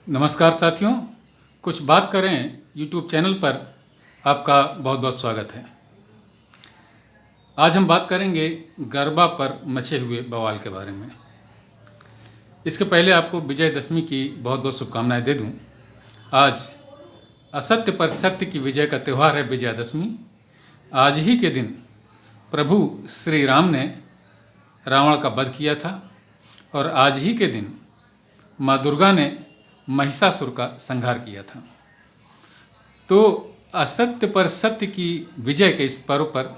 नमस्कार साथियों, कुछ बात करें यूट्यूब चैनल पर आपका बहुत बहुत स्वागत है। आज हम बात करेंगे गरबा पर मचे हुए बवाल के बारे में। इसके पहले आपको विजयदशमी की बहुत बहुत शुभकामनाएं दे दूं। आज असत्य पर सत्य की विजय का त्यौहार है विजयदशमी। आज ही के दिन प्रभु श्री राम ने रावण का वध किया था और आज ही के दिन माँ दुर्गा ने महिषासुर का संहार किया था। तो असत्य पर सत्य की विजय के इस पर्व पर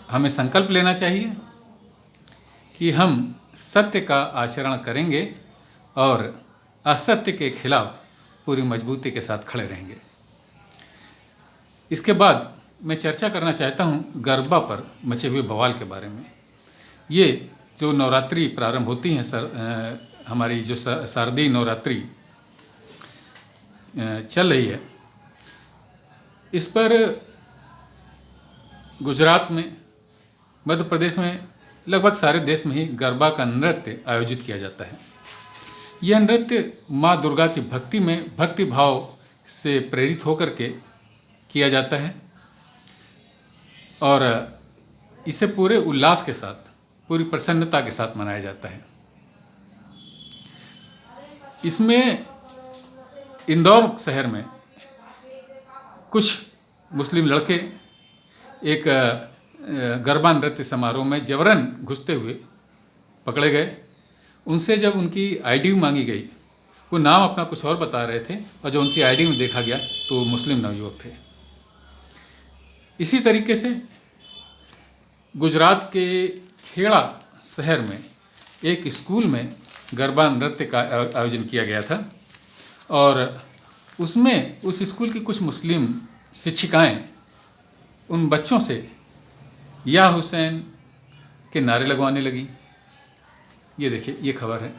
हमें संकल्प लेना चाहिए कि हम सत्य का आचरण करेंगे और असत्य के खिलाफ पूरी मजबूती के साथ खड़े रहेंगे। इसके बाद मैं चर्चा करना चाहता हूँ गरबा पर मचे हुए बवाल के बारे में। ये जो नवरात्रि प्रारंभ होती हैं हमारी जो शारदीय नवरात्रि चल रही है, इस पर गुजरात में, मध्य प्रदेश में, लगभग सारे देश में ही गरबा का नृत्य आयोजित किया जाता है। यह नृत्य माँ दुर्गा की भक्ति में भक्ति भाव से प्रेरित होकर के किया जाता है और इसे पूरे उल्लास के साथ, पूरी प्रसन्नता के साथ मनाया जाता है। इसमें इंदौर शहर में कुछ मुस्लिम लड़के एक गरबा नृत्य समारोह में जबरन घुसते हुए पकड़े गए। उनसे जब उनकी आईडी मांगी गई, वो नाम अपना कुछ और बता रहे थे और जो उनकी आईडी में देखा गया तो वो मुस्लिम नवयुवक थे। इसी तरीके से गुजरात के खेड़ा शहर में एक स्कूल में गरबा नृत्य का आयोजन किया गया था और उसमें उस स्कूल की कुछ मुस्लिम शिक्षिकाएं उन बच्चों से या हुसैन के नारे लगवाने लगी। ये देखिए, ये खबर है।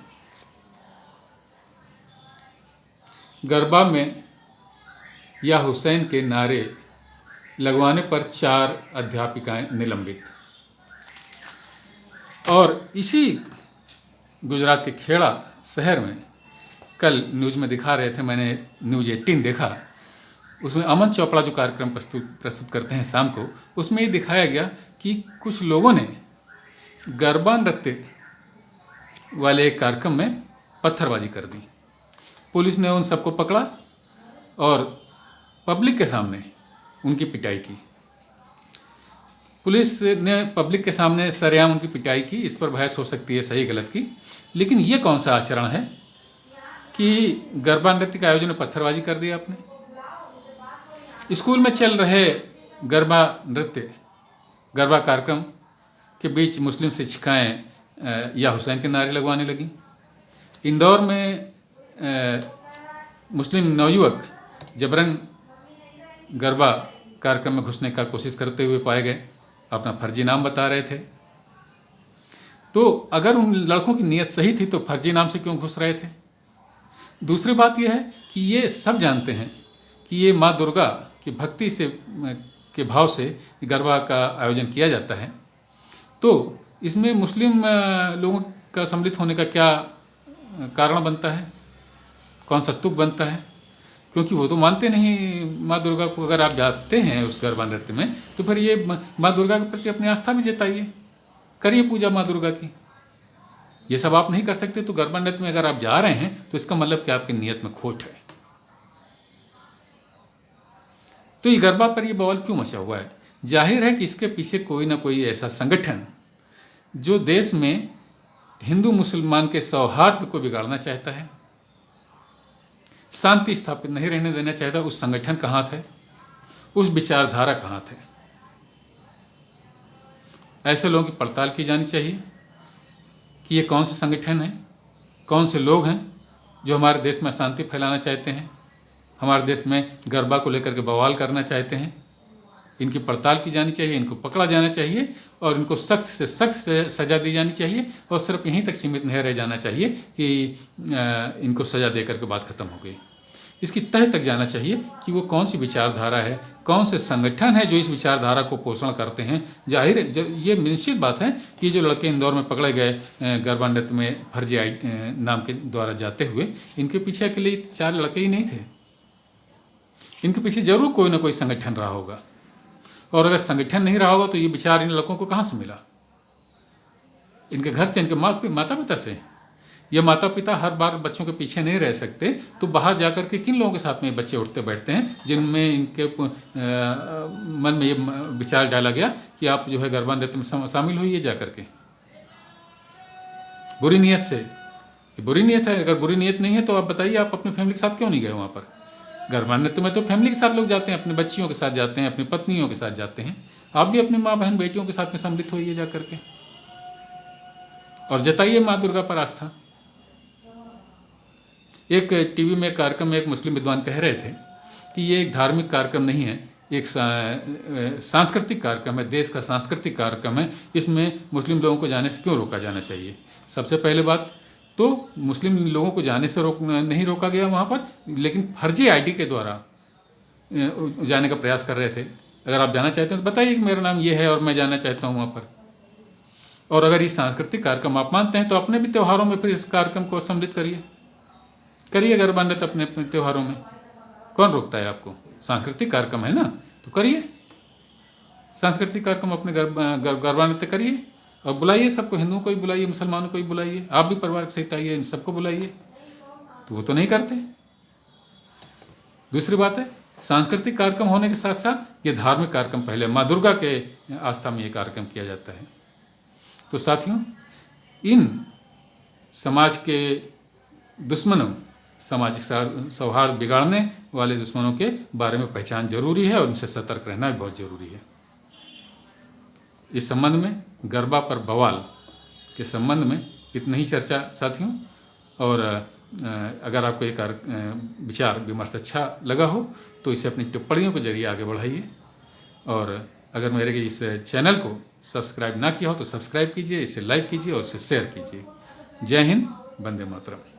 गरबा में या हुसैन के नारे लगवाने पर 4 अध्यापिकाएं निलंबित। और इसी गुजरात के खेड़ा शहर में कल न्यूज़ में दिखा रहे थे, मैंने न्यूज़ 18 देखा। उसमें अमन चोपड़ा जो कार्यक्रम प्रस्तुत करते हैं शाम को, उसमें ये दिखाया गया कि कुछ लोगों ने गरबा नृत्य वाले एक कार्यक्रम में पत्थरबाजी कर दी। पुलिस ने उन सबको पकड़ा और पब्लिक के सामने उनकी पिटाई की। पुलिस ने पब्लिक के सामने सरेआम उनकी पिटाई की। इस पर बहस हो सकती है सही गलत की, लेकिन ये कौन सा आचरण है कि गरबा नृत्य के आयोजन में पत्थरबाजी कर दी आपने। स्कूल में चल रहे गरबा नृत्य, गरबा कार्यक्रम के बीच मुस्लिम शिक्षिकाएं या हुसैन के नारे लगवाने लगी। इंदौर में मुस्लिम नवयुवक जबरन गरबा कार्यक्रम में घुसने का कोशिश करते हुए पाए गए, अपना फर्जी नाम बता रहे थे। तो अगर उन लड़कों की नीयत सही थी तो फर्जी नाम से क्यों घुस रहे थे। दूसरी बात यह है कि ये सब जानते हैं कि ये माँ दुर्गा की भक्ति से के भाव से गरबा का आयोजन किया जाता है, तो इसमें मुस्लिम लोगों का सम्मिलित होने का क्या कारण बनता है, कौन सा तुक बनता है। क्योंकि वो तो मानते नहीं माँ दुर्गा को। अगर आप जाते हैं उस गरबा नृत्य में तो फिर ये माँ दुर्गा के प्रति अपनी आस्था भी जताइए, करिए पूजा माँ दुर्गा की। ये सब आप नहीं कर सकते तो गरबा नृत्य में अगर आप जा रहे हैं तो इसका मतलब कि आपकी नीयत में खोट है। तो ये गरबा पर ये बवाल क्यों मचा हुआ है? जाहिर है कि इसके पीछे कोई ना कोई ऐसा संगठन जो देश में हिंदू मुसलमान के सौहार्द को बिगाड़ना चाहता है, शांति स्थापित नहीं रहने देना चाहता। उस संगठन का हाथ है, उस विचारधारा का हाथ है। ऐसे लोगों की पड़ताल की जानी चाहिए कि ये कौन से संगठन हैं, कौन से लोग हैं जो हमारे देश में अशांति फैलाना चाहते हैं, हमारे देश में गरबा को लेकर के बवाल करना चाहते हैं। इनकी पड़ताल की जानी चाहिए, इनको पकड़ा जाना चाहिए और इनको सख्त से सज़ा दी जानी चाहिए। और सिर्फ यहीं तक सीमित नहीं रह जाना चाहिए कि इनको सज़ा दे करके बात ख़त्म हो गई। इसकी तह तक जाना चाहिए कि वो कौन सी विचारधारा है, कौन से संगठन है जो इस विचारधारा को पोषण करते हैं। जाहिर ये निश्चित बात है कि जो लड़के इंदौर में पकड़े गए गरबा नृत्य में फर्जी नाम के द्वारा जाते हुए, इनके पीछे अकेले 4 लड़के ही नहीं थे, इनके पीछे जरूर कोई ना कोई संगठन रहा होगा। और अगर संगठन नहीं रहा होगा तो ये विचार इन लड़कों को कहाँ से मिला? इनके घर से, इनके माता पिता से। ये माता पिता हर बार बच्चों के पीछे नहीं रह सकते, तो बाहर जाकर के किन लोगों के साथ में बच्चे उठते बैठते हैं जिनमें इनके मन में ये विचार डाला गया कि आप जो है गरबा नृत्य में शामिल होइए जाकर के, बुरी नीयत से। बुरी नीयत है, अगर बुरी नीयत नहीं है तो आप बताइए आप अपनी फैमिली के साथ क्यों नहीं गए वहाँ पर? गरबा नृत्य में तो फैमिली के साथ लोग जाते हैं, अपनी बच्चियों के साथ जाते हैं, अपनी पत्नियों के साथ जाते हैं। आप भी अपनी माँ बहन बेटियों के साथ में सम्मिलित होइए जा करके और जताइए माँ दुर्गा पर आस्था। एक टीवी में कार्यक्रम में एक मुस्लिम विद्वान कह रहे थे कि ये एक धार्मिक कार्यक्रम नहीं है, एक सांस्कृतिक कार्यक्रम है, देश का सांस्कृतिक कार्यक्रम है, इसमें मुस्लिम लोगों को जाने से क्यों रोका जाना चाहिए? सबसे पहले बात तो मुस्लिम लोगों को जाने से नहीं रोका गया वहाँ पर, लेकिन फर्जी आईडी के द्वारा जाने का प्रयास कर रहे थे। अगर आप जाना चाहते हैं तो बताइए कि मेरा नाम ये है और मैं जाना चाहता हूँ वहाँ पर। और अगर ये सांस्कृतिक कार्यक्रम आप मानते हैं तो अपने भी त्योहारों में फिर इस कार्यक्रम को सम्मिलित करिए गरबा नृत्य अपने त्योहारों में। कौन रोकता है आपको? सांस्कृतिक कार्यक्रम है ना, तो करिए सांस्कृतिक कार्यक्रम, अपने गरबा नृत्य करिए और बुलाइए सबको, हिंदुओं को भी बुलाइए, मुसलमानों को भी बुलाइए, आप भी परिवार के सहित आइए, इन सबको बुलाइए। तो वो तो नहीं करते। दूसरी बात है, सांस्कृतिक कार्यक्रम होने के साथ साथ ये धार्मिक कार्यक्रम, पहले माँ दुर्गा के आस्था में ये कार्यक्रम किया जाता है। तो साथियों, इन समाज के दुश्मनों, सामाजिक सौहार्द बिगाड़ने वाले दुश्मनों के बारे में पहचान जरूरी है और उनसे सतर्क रहना भी बहुत जरूरी है। इस संबंध में, गरबा पर बवाल के संबंध में इतनी ही चर्चा साथियों। और अगर आपको एक विचार विमर्श अच्छा लगा हो तो इसे अपनी टिप्पणियों के जरिए आगे बढ़ाइए। और अगर मेरे इस चैनल को सब्सक्राइब ना किया हो तो सब्सक्राइब कीजिए, इसे लाइक कीजिए और इसे शेयर कीजिए। जय हिंद, वंदे मातरम।